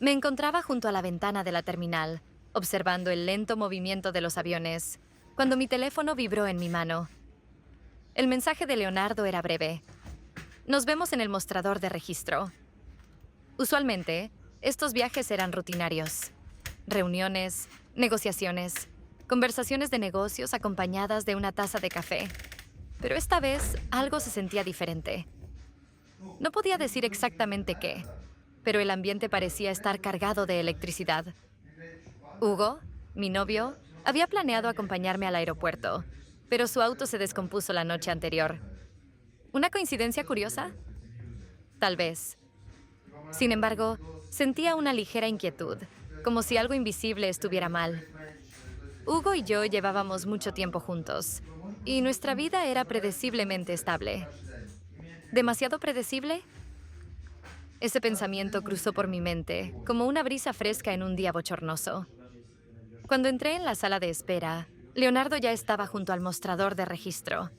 Me encontraba junto a la ventana de la terminal, observando el lento movimiento de los aviones, cuando mi teléfono vibró en mi mano. El mensaje de Leonardo era breve. Nos vemos en el mostrador de registro. Usualmente, estos viajes eran rutinarios. Reuniones, negociaciones, conversaciones de negocios acompañadas de una taza de café. Pero esta vez algo se sentía diferente. No podía decir exactamente qué, pero el ambiente parecía estar cargado de electricidad. Hugo, mi novio, había planeado acompañarme al aeropuerto, pero su auto se descompuso la noche anterior. ¿Una coincidencia curiosa? Tal vez. Sin embargo, sentía una ligera inquietud, como si algo invisible estuviera mal. Hugo y yo llevábamos mucho tiempo juntos, y nuestra vida era predeciblemente estable. ¿Demasiado predecible? Ese pensamiento cruzó por mi mente, como una brisa fresca en un día bochornoso. Cuando entré en la sala de espera, Leonardo ya estaba junto al mostrador de registro.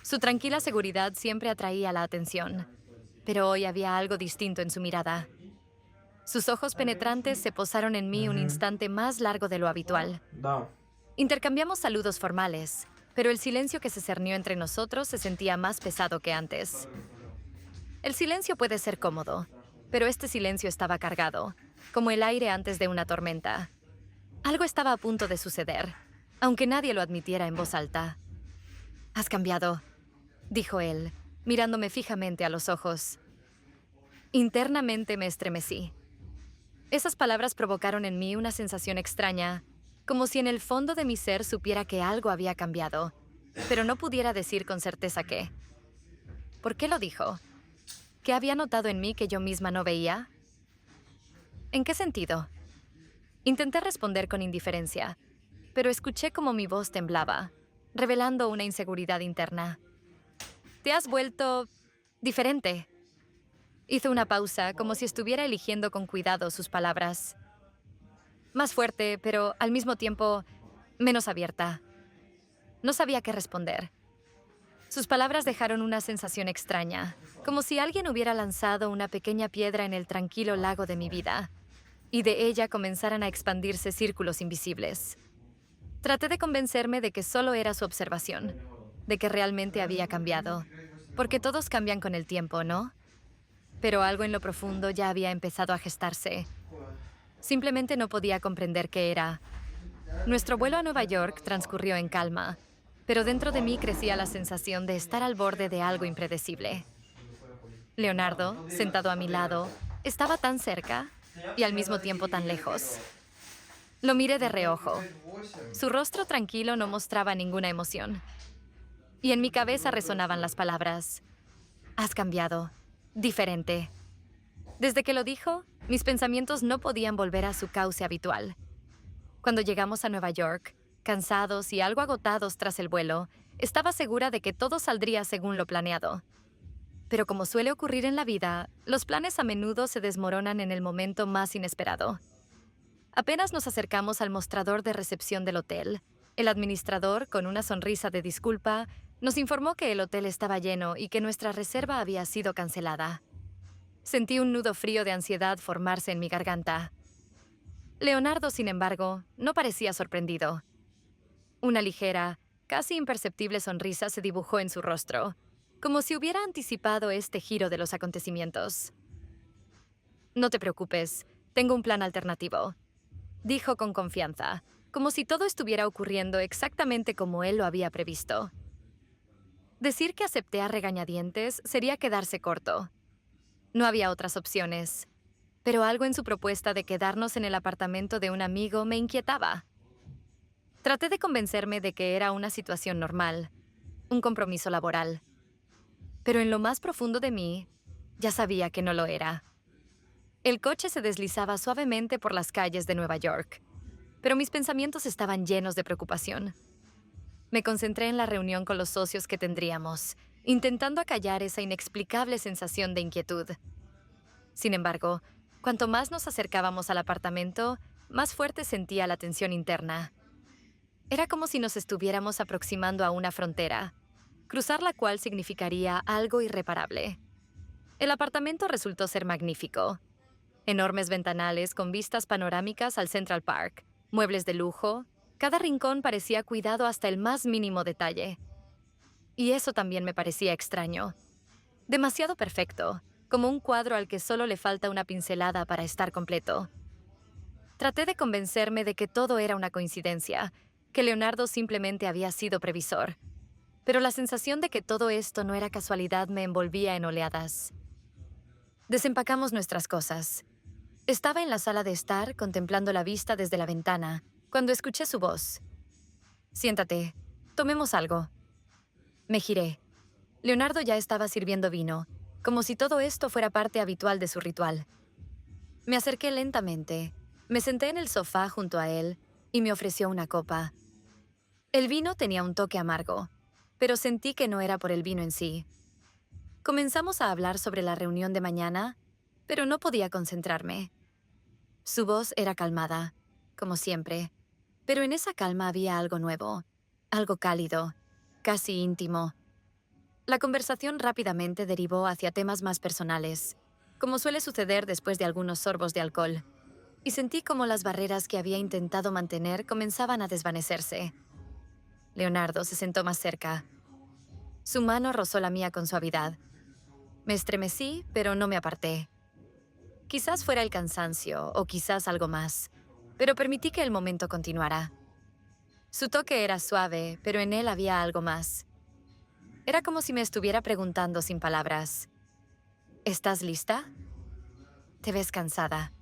Su tranquila seguridad siempre atraía la atención, pero hoy había algo distinto en su mirada. Sus ojos penetrantes se posaron en mí un Ujú. instante más largo de lo habitual. Да. Intercambiamos saludos formales, pero el silencio que se cernió entre nosotros se sentía más pesado que antes. El silencio puede ser cómodo, pero este silencio estaba cargado, como el aire antes de una tormenta. Algo estaba a punto de suceder, aunque nadie lo admitiera en voz alta. «Has cambiado», dijo él, mirándome fijamente a los ojos. Internamente me estremecí. Esas palabras provocaron en mí una sensación extraña, como si en el fondo de mi ser supiera que algo había cambiado, pero no pudiera decir con certeza qué. ¿Por qué lo dijo? ¿Qué había notado en mí que yo misma no veía? ¿En qué sentido? Intenté responder con indiferencia, pero escuché como mi voz temblaba, revelando una inseguridad interna. «Te has vuelto diferente». Hizo una pausa, como si estuviera eligiendo con cuidado sus palabras. Más fuerte, pero al mismo tiempo menos abierta. No sabía qué responder. Sus palabras dejaron una sensación extraña, como si alguien hubiera lanzado una pequeña piedra en el tranquilo lago de mi vida, y de ella comenzaran a expandirse círculos invisibles. Traté de convencerme de que solo era su observación, de que realmente había cambiado, porque todos cambian con el tiempo, ¿no? Pero algo en lo profundo ya había empezado a gestarse. Simplemente no podía comprender qué era. Nuestro vuelo a Nueva York transcurrió en calma, pero dentro de mí crecía la sensación de estar al borde de algo impredecible. Leonardo, sentado a mi lado, estaba tan cerca y al mismo tiempo tan lejos. Lo miré de reojo. Su rostro tranquilo no mostraba ninguna emoción. Y en mi cabeza resonaban las palabras: «Has cambiado. Diferente». Desde que lo dijo, mis pensamientos no podían volver a su cauce habitual. Cuando llegamos a Nueva York, cansados y algo agotados tras el vuelo, estaba segura de que todo saldría según lo planeado. Pero como suele ocurrir en la vida, los planes a menudo se desmoronan en el momento más inesperado. Apenas nos acercamos al mostrador de recepción del hotel, el administrador, con una sonrisa de disculpa, nos informó que el hotel estaba lleno y que nuestra reserva había sido cancelada. Sentí un nudo frío de ansiedad formarse en mi garganta. Leonardo, sin embargo, no parecía sorprendido. Una ligera, casi imperceptible sonrisa se dibujó en su rostro, como si hubiera anticipado este giro de los acontecimientos. «No te preocupes, tengo un plan alternativo», dijo con confianza, como si todo estuviera ocurriendo exactamente como él lo había previsto. Decir que acepté a regañadientes sería quedarse corto. No había otras opciones, pero algo en su propuesta de quedarnos en el apartamento de un amigo me inquietaba. Traté de convencerme de que era una situación normal, un compromiso laboral. Pero en lo más profundo de mí, ya sabía que no lo era. El coche se deslizaba suavemente por las calles de Nueva York, pero mis pensamientos estaban llenos de preocupación. Me concentré en la reunión con los socios que tendríamos, intentando acallar esa inexplicable sensación de inquietud. Sin embargo, cuanto más nos acercábamos al apartamento, más fuerte sentía la tensión interna. Era como si nos estuviéramos aproximando a una frontera, cruzar la cual significaría algo irreparable. El apartamento resultó ser magnífico. Enormes ventanales con vistas panorámicas al Central Park, muebles de lujo, cada rincón parecía cuidado hasta el más mínimo detalle. Y eso también me parecía extraño. Demasiado perfecto, como un cuadro al que solo le falta una pincelada para estar completo. Traté de convencerme de que todo era una coincidencia, que Leonardo simplemente había sido previsor. Pero la sensación de que todo esto no era casualidad me envolvía en oleadas. Desempacamos nuestras cosas. Estaba en la sala de estar, contemplando la vista desde la ventana, cuando escuché su voz. «Siéntate, tomemos algo». Me giré. Leonardo ya estaba sirviendo vino, como si todo esto fuera parte habitual de su ritual. Me acerqué lentamente, me senté en el sofá junto a él y me ofreció una copa. El vino tenía un toque amargo, pero sentí que no era por el vino en sí. Comenzamos a hablar sobre la reunión de mañana, pero no podía concentrarme. Su voz era calmada, como siempre, pero en esa calma había algo nuevo, algo cálido, casi íntimo. La conversación rápidamente derivó hacia temas más personales, como suele suceder después de algunos sorbos de alcohol, y sentí como las barreras que había intentado mantener comenzaban a desvanecerse. Leonardo se sentó más cerca. Su mano rozó la mía con suavidad. Me estremecí, pero no me aparté. Quizás fuera el cansancio, o quizás algo más, pero permití que el momento continuara. Su toque era suave, pero en él había algo más. Era como si me estuviera preguntando sin palabras. ¿Estás lista? Te ves cansada.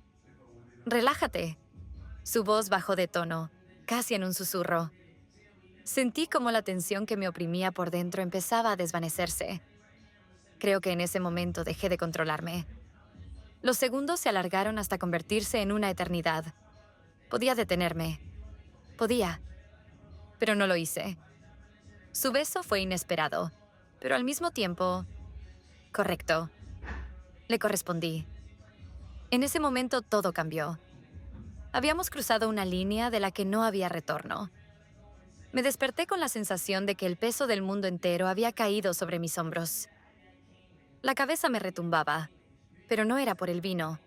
Relájate. Su voz bajó de tono, casi en un susurro. Sentí como la tensión que me oprimía por dentro empezaba a desvanecerse. Creo que en ese momento dejé de controlarme. Los segundos se alargaron hasta convertirse en una eternidad. Podía detenerme. Podía. Pero no lo hice. Su beso fue inesperado, pero al mismo tiempo, correcto. Le correspondí. En ese momento todo cambió. Habíamos cruzado una línea de la que no había retorno. Me desperté con la sensación de que el peso del mundo entero había caído sobre mis hombros. La cabeza me retumbaba, pero no era por el vino,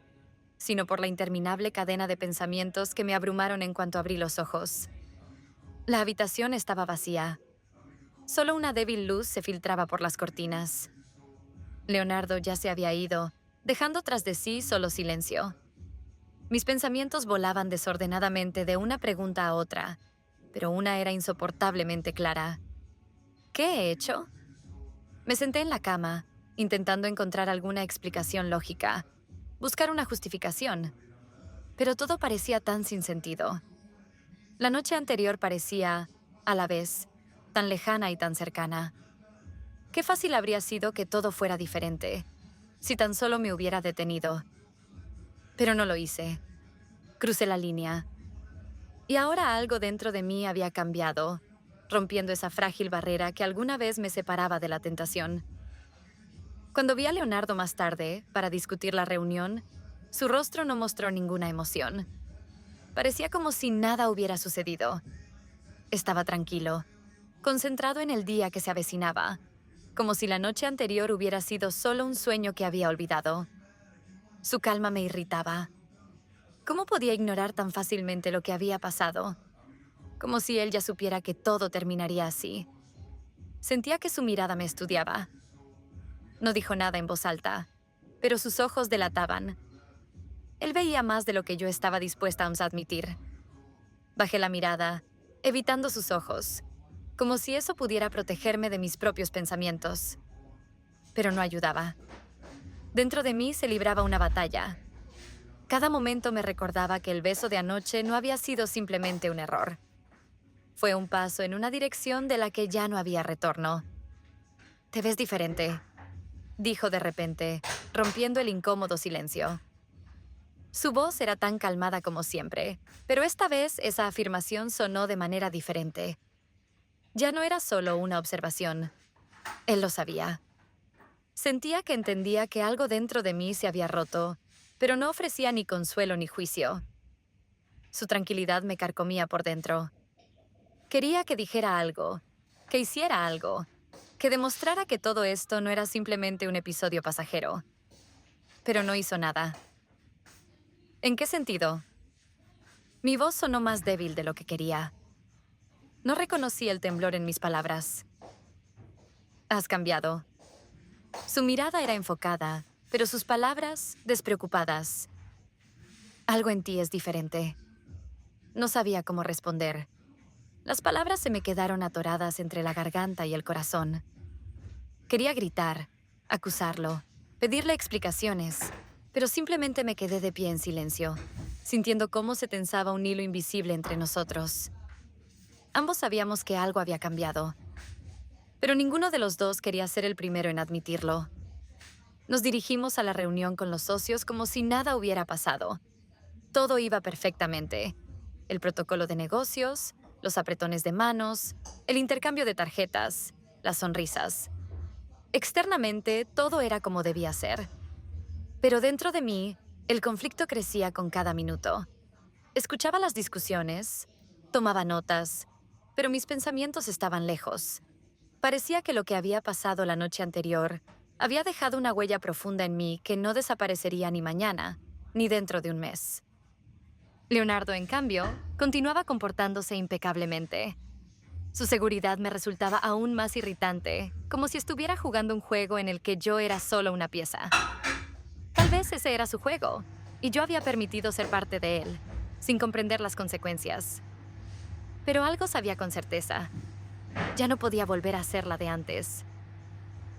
sino por la interminable cadena de pensamientos que me abrumaron en cuanto abrí los ojos. La habitación estaba vacía. Solo una débil luz se filtraba por las cortinas. Leonardo ya se había ido, dejando tras de sí solo silencio. Mis pensamientos volaban desordenadamente de una pregunta a otra, pero una era insoportablemente clara. ¿Qué he hecho? Me senté en la cama, intentando encontrar alguna explicación lógica, buscar una justificación, pero todo parecía tan sin sentido. La noche anterior parecía, a la vez, tan lejana y tan cercana. Qué fácil habría sido que todo fuera diferente, si tan solo me hubiera detenido. Pero no lo hice. Crucé la línea. Y ahora algo dentro de mí había cambiado, rompiendo esa frágil barrera que alguna vez me separaba de la tentación. Cuando vi a Leonardo más tarde, para discutir la reunión, su rostro no mostró ninguna emoción. Parecía como si nada hubiera sucedido. Estaba tranquilo, concentrado en el día que se avecinaba, como si la noche anterior hubiera sido solo un sueño que había olvidado. Su calma me irritaba. ¿Cómo podía ignorar tan fácilmente lo que había pasado? Como si él ya supiera que todo terminaría así. Sentía que su mirada me estudiaba. No dijo nada en voz alta, pero sus ojos delataban. Él veía más de lo que yo estaba dispuesta a admitir. Bajé la mirada, evitando sus ojos, como si eso pudiera protegerme de mis propios pensamientos. Pero no ayudaba. Dentro de mí se libraba una batalla. Cada momento me recordaba que el beso de anoche no había sido simplemente un error. Fue un paso en una dirección de la que ya no había retorno. «Te ves diferente», dijo de repente, rompiendo el incómodo silencio. Su voz era tan calmada como siempre, pero esta vez esa afirmación sonó de manera diferente. Ya no era solo una observación. Él lo sabía. Sentía que entendía que algo dentro de mí se había roto, pero no ofrecía ni consuelo ni juicio. Su tranquilidad me carcomía por dentro. Quería que dijera algo, que hiciera algo, que demostrara que todo esto no era simplemente un episodio pasajero. Pero no hizo nada. ¿En qué sentido? Mi voz sonó más débil de lo que quería. No reconocí el temblor en mis palabras. Has cambiado. Su mirada era enfocada, pero sus palabras despreocupadas. Algo en ti es diferente. No sabía cómo responder. Las palabras se me quedaron atoradas entre la garganta y el corazón. Quería gritar, acusarlo, pedirle explicaciones, pero simplemente me quedé de pie en silencio, sintiendo cómo se tensaba un hilo invisible entre nosotros. Ambos sabíamos que algo había cambiado, pero ninguno de los dos quería ser el primero en admitirlo. Nos dirigimos a la reunión con los socios como si nada hubiera pasado. Todo iba perfectamente. El protocolo de negocios, los apretones de manos, el intercambio de tarjetas, las sonrisas. Externamente, todo era como debía ser. Pero dentro de mí, el conflicto crecía con cada minuto. Escuchaba las discusiones, tomaba notas, pero mis pensamientos estaban lejos. Parecía que lo que había pasado la noche anterior había dejado una huella profunda en mí que no desaparecería ni mañana, ni dentro de un mes. Leonardo, en cambio, continuaba comportándose impecablemente. Su seguridad me resultaba aún más irritante, como si estuviera jugando un juego en el que yo era solo una pieza. Tal vez ese era su juego, y yo había permitido ser parte de él, sin comprender las consecuencias. Pero algo sabía con certeza. Ya no podía volver a ser la de antes.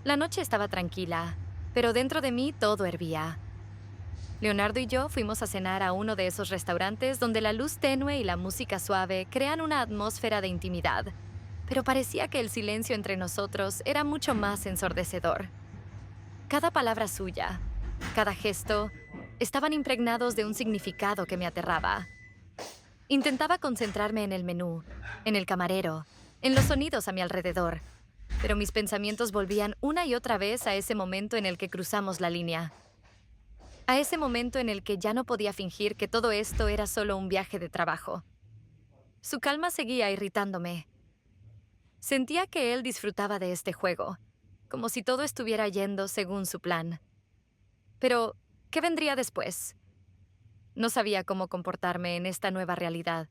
La noche estaba tranquila, pero dentro de mí todo hervía. Leonardo y yo fuimos a cenar a uno de esos restaurantes donde la luz tenue y la música suave crean una atmósfera de intimidad, pero parecía que el silencio entre nosotros era mucho más ensordecedor. Cada palabra suya, cada gesto, estaban impregnados de un significado que me aterraba. Intentaba concentrarme en el menú, en el camarero, en los sonidos a mi alrededor, pero mis pensamientos volvían una y otra vez a ese momento en el que cruzamos la línea. A ese momento en el que ya no podía fingir que todo esto era solo un viaje de trabajo. Su calma seguía irritándome. Sentía que él disfrutaba de este juego, como si todo estuviera yendo según su plan. Pero, ¿qué vendría después? No sabía cómo comportarme en esta nueva realidad.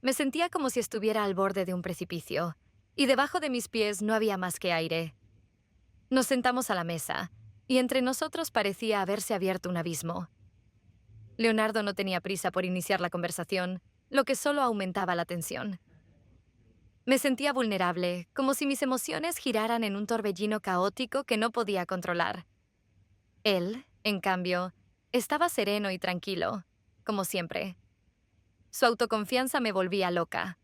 Me sentía como si estuviera al borde de un precipicio, y debajo de mis pies no había más que aire. Nos sentamos a la mesa, y entre nosotros parecía haberse abierto un abismo. Leonardo no tenía prisa por iniciar la conversación, lo que solo aumentaba la tensión. Me sentía vulnerable, como si mis emociones giraran en un torbellino caótico que no podía controlar. Él, en cambio, estaba sereno y tranquilo, como siempre. Su autoconfianza me volvía loca.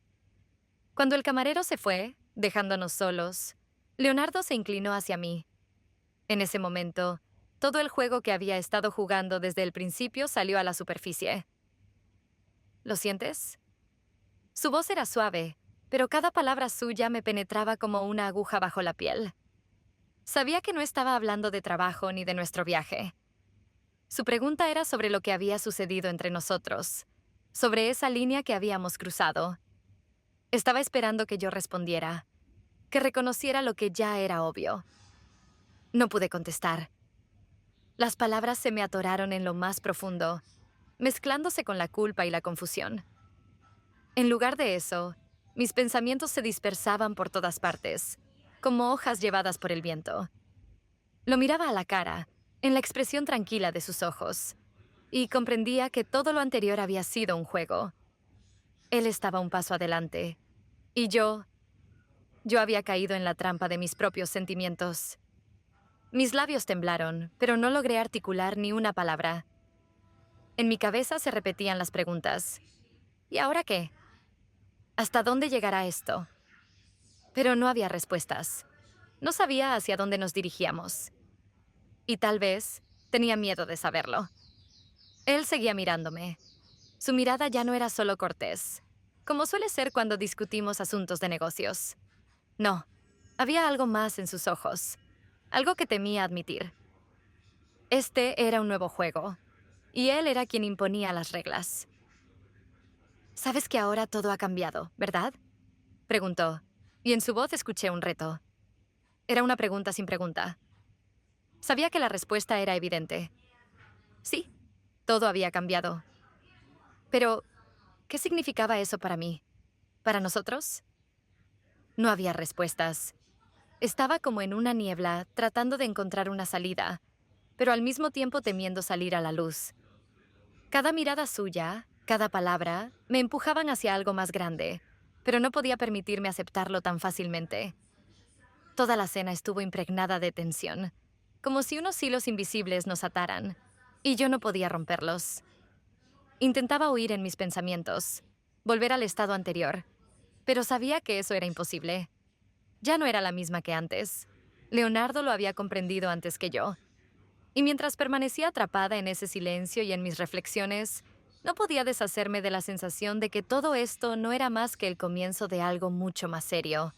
Cuando el camarero se fue, dejándonos solos, Leonardo se inclinó hacia mí. En ese momento, todo el juego que había estado jugando desde el principio salió a la superficie. ¿Lo sientes? Su voz era suave, pero cada palabra suya me penetraba como una aguja bajo la piel. Sabía que no estaba hablando de trabajo ni de nuestro viaje. Su pregunta era sobre lo que había sucedido entre nosotros, sobre esa línea que habíamos cruzado. Estaba esperando que yo respondiera, que reconociera lo que ya era obvio. No pude contestar. Las palabras se me atoraron en lo más profundo, mezclándose con la culpa y la confusión. En lugar de eso, mis pensamientos se dispersaban por todas partes, como hojas llevadas por el viento. Lo miraba a la cara, en la expresión tranquila de sus ojos, y comprendía que todo lo anterior había sido un juego. Él estaba un paso adelante, y yo había caído en la trampa de mis propios sentimientos. Mis labios temblaron, pero no logré articular ni una palabra. En mi cabeza se repetían las preguntas. ¿Y ahora qué? ¿Hasta dónde llegará esto? Pero no había respuestas. No sabía hacia dónde nos dirigíamos. Y tal vez tenía miedo de saberlo. Él seguía mirándome. Su mirada ya no era solo cortés, como suele ser cuando discutimos asuntos de negocios. No, había algo más en sus ojos, algo que temía admitir. Este era un nuevo juego, y él era quien imponía las reglas. «Sabes que ahora todo ha cambiado, ¿verdad?», preguntó, y en su voz escuché un reto. Era una pregunta sin pregunta. Sabía que la respuesta era evidente. Sí. Todo había cambiado. Pero, ¿qué significaba eso para mí? ¿Para nosotros? No había respuestas. Estaba como en una niebla, tratando de encontrar una salida, pero al mismo tiempo temiendo salir a la luz. Cada mirada suya, cada palabra, me empujaban hacia algo más grande, pero no podía permitirme aceptarlo tan fácilmente. Toda la cena estuvo impregnada de tensión, como si unos hilos invisibles nos ataran, y yo no podía romperlos. Intentaba huir en mis pensamientos, volver al estado anterior, pero sabía que eso era imposible. Ya no era la misma que antes. Leonardo lo había comprendido antes que yo. Y mientras permanecía atrapada en ese silencio y en mis reflexiones, no podía deshacerme de la sensación de que todo esto no era más que el comienzo de algo mucho más serio.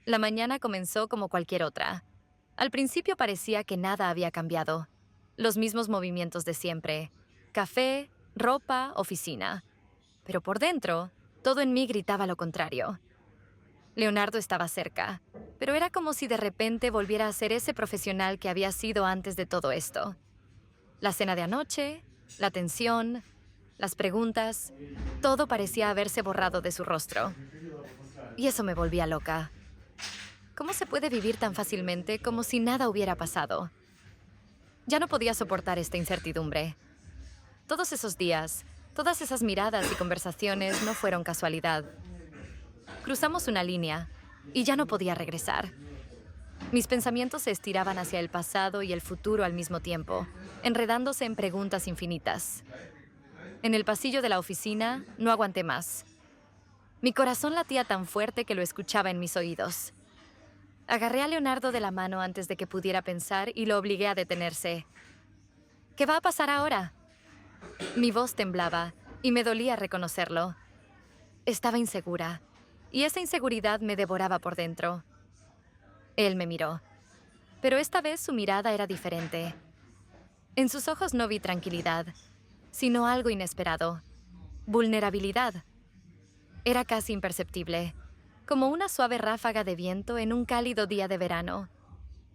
La mañana comenzó como cualquier otra. Al principio parecía que nada había cambiado. Los mismos movimientos de siempre. Café, ropa, oficina. Pero por dentro, todo en mí gritaba lo contrario. Leonardo estaba cerca, pero era como si de repente volviera a ser ese profesional que había sido antes de todo esto. La cena de anoche, la tensión, las preguntas, todo parecía haberse borrado de su rostro. Y eso me volvía loca. ¿Cómo se puede vivir tan fácilmente como si nada hubiera pasado? Ya no podía soportar esta incertidumbre. Todos esos días, todas esas miradas y conversaciones no fueron casualidad. Cruzamos una línea y ya no podía regresar. Mis pensamientos se estiraban hacia el pasado y el futuro al mismo tiempo, enredándose en preguntas infinitas. En el pasillo de la oficina no aguanté más. Mi corazón latía tan fuerte que lo escuchaba en mis oídos. Agarré a Leonardo de la mano antes de que pudiera pensar y lo obligué a detenerse. ¿Qué va a pasar ahora? Mi voz temblaba y me dolía reconocerlo. Estaba insegura, y esa inseguridad me devoraba por dentro. Él me miró, pero esta vez su mirada era diferente. En sus ojos no vi tranquilidad, sino algo inesperado. Vulnerabilidad. Era casi imperceptible, como una suave ráfaga de viento en un cálido día de verano.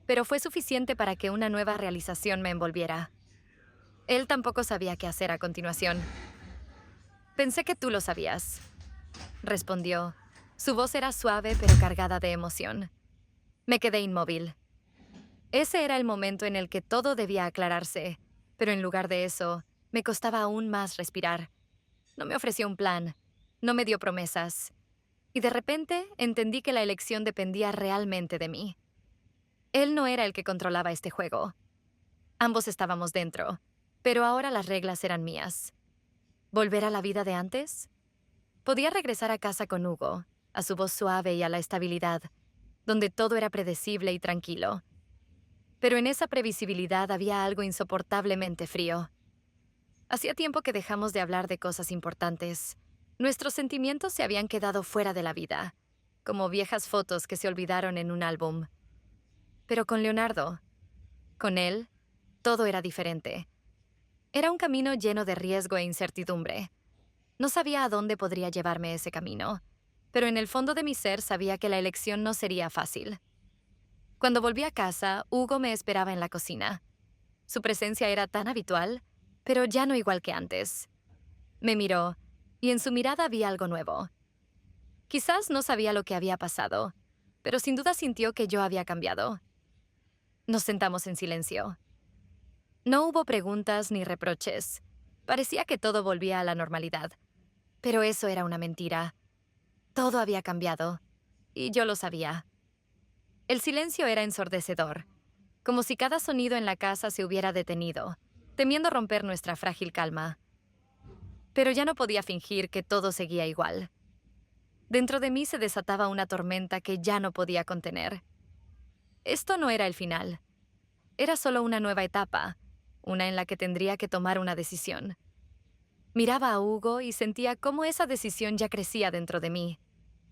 Pero fue suficiente para que una nueva realización me envolviera. Él tampoco sabía qué hacer a continuación. Pensé que tú lo sabías, respondió. Su voz era suave pero cargada de emoción. Me quedé inmóvil. Ese era el momento en el que todo debía aclararse, pero en lugar de eso, me costaba aún más respirar. No me ofreció un plan, no me dio promesas. Y de repente entendí que la elección dependía realmente de mí. Él no era el que controlaba este juego. Ambos estábamos dentro, pero ahora las reglas eran mías. ¿Volver a la vida de antes? Podía regresar a casa con Hugo, a su voz suave y a la estabilidad, donde todo era predecible y tranquilo. Pero en esa previsibilidad había algo insoportablemente frío. Hacía tiempo que dejamos de hablar de cosas importantes. Nuestros sentimientos se habían quedado fuera de la vida, como viejas fotos que se olvidaron en un álbum. Pero con Leonardo, con él, todo era diferente. Era un camino lleno de riesgo e incertidumbre. No sabía a dónde podría llevarme ese camino, pero en el fondo de mi ser sabía que la elección no sería fácil. Cuando volví a casa, Hugo me esperaba en la cocina. Su presencia era tan habitual, pero ya no igual que antes. Me miró, y en su mirada vi algo nuevo. Quizás no sabía lo que había pasado, pero sin duda sintió que yo había cambiado. Nos sentamos en silencio. No hubo preguntas ni reproches. Parecía que todo volvía a la normalidad. Pero eso era una mentira. Todo había cambiado, y yo lo sabía. El silencio era ensordecedor, como si cada sonido en la casa se hubiera detenido, temiendo romper nuestra frágil calma. Pero ya no podía fingir que todo seguía igual. Dentro de mí se desataba una tormenta que ya no podía contener. Esto no era el final. Era solo una nueva etapa, una en la que tendría que tomar una decisión. Miraba a Hugo y sentía cómo esa decisión ya crecía dentro de mí.